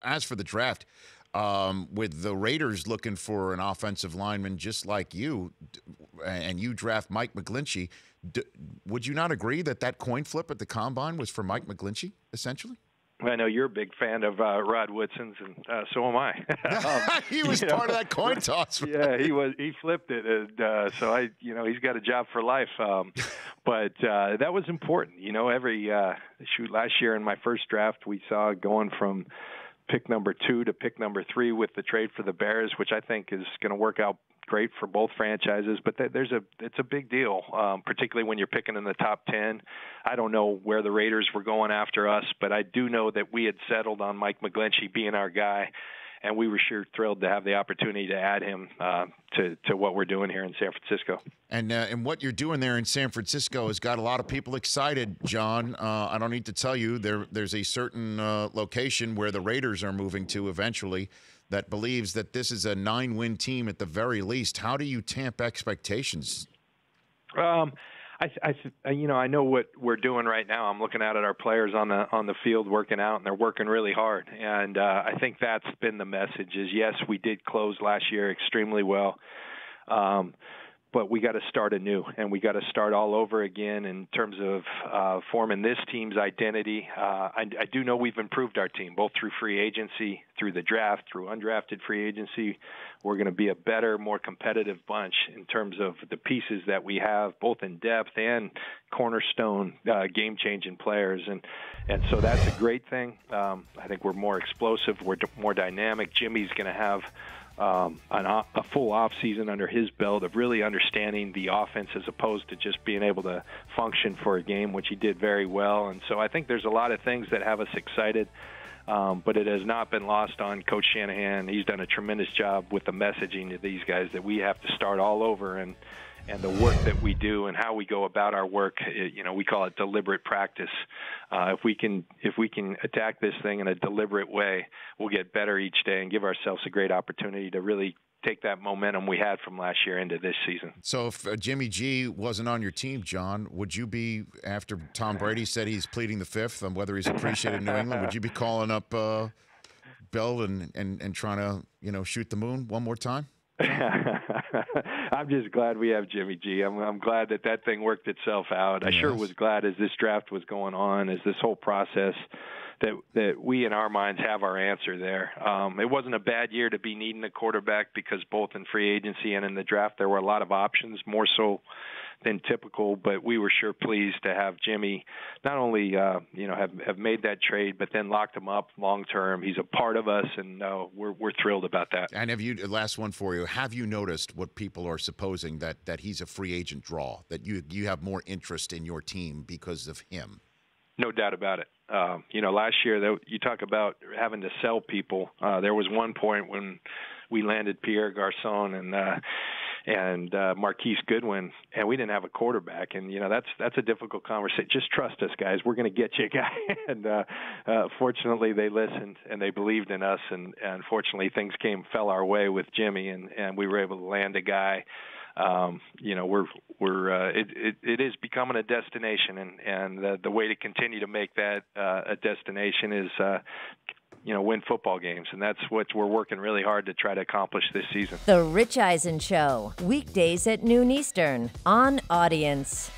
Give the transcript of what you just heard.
As for the draft, with the Raiders looking for an offensive lineman just like you, and you draft Mike McGlinchey, would you not agree that that coin flip at the combine was for Mike McGlinchey, essentially? I know you're a big fan of Rod Woodson's, and so am I. He was part of that coin toss. Yeah, he was. He flipped it, and so he's got a job for life. But that was important. Last year in my first draft, we saw going from pick number 2 to pick number 3 with the trade for the Bears, which I think is going to work out great for both franchises. But it's a big deal, particularly when you're picking in the top 10. I don't know where the Raiders were going after us, but I do know that we had settled on Mike McGlinchey being our guy, and we were sure thrilled to have the opportunity to add him to what we're doing here in San Francisco. And what you're doing there in San Francisco has got a lot of people excited, John. I don't need to tell you, there's a certain location where the Raiders are moving to eventually that believes that this is a 9-win team at the very least. How do you tamp expectations? I know what we're doing right now. I'm looking out at our players on the field working out, and they're working really hard. And I think that's been the message is, yes, we did close last year extremely well. But we got to start anew, and we got to start all over again in terms of forming this team's identity. I do know we've improved our team, both through free agency, through the draft, through undrafted free agency. We're going to be a better, more competitive bunch in terms of the pieces that we have, both in depth and cornerstone game-changing players. And so that's a great thing. I think we're more explosive. We're more dynamic. Jimmy's going to have a full off season under his belt of really understanding the offense as opposed to just being able to function for a game, which he did very well. And so I think there's a lot of things that have us excited, but it has not been lost on Coach Shanahan. He's done a tremendous job with the messaging to these guys that we have to start all over, and the work that we do and how we go about our work, we call it deliberate practice. If we can attack this thing in a deliberate way, we'll get better each day and give ourselves a great opportunity to really take that momentum we had from last year into this season. So if Jimmy G wasn't on your team, John, would you be, after Tom Brady said he's pleading the fifth on whether he's appreciated in New England, would you be calling up Bill and trying to, shoot the moon one more time? I'm just glad we have Jimmy G. I'm glad that thing worked itself out. Yes. I sure was glad as this draft was going on, as this whole process, that we in our minds have our answer there. It wasn't a bad year to be needing a quarterback because both in free agency and in the draft there were a lot of options, more so than typical, but we were sure pleased to have Jimmy not only have made that trade, but then locked him up long term. He's a part of us, and we're thrilled about that. And last one for you, have you noticed what people are supposing that he's a free agent draw, that you have more interest in your team because of him? No doubt about it. Last year, you talk about having to sell people. There was one point when we landed Pierre Garçon and Marquise Goodwin, and we didn't have a quarterback. And that's a difficult conversation. Just trust us, guys. We're going to get you a guy. And fortunately, they listened and they believed in us. And fortunately, things fell our way with Jimmy, and we were able to land a guy. It is becoming a destination, and the way to continue to make that a destination is win football games, and that's what we're working really hard to try to accomplish this season. The Rich Eisen Show, weekdays at noon Eastern on Audience.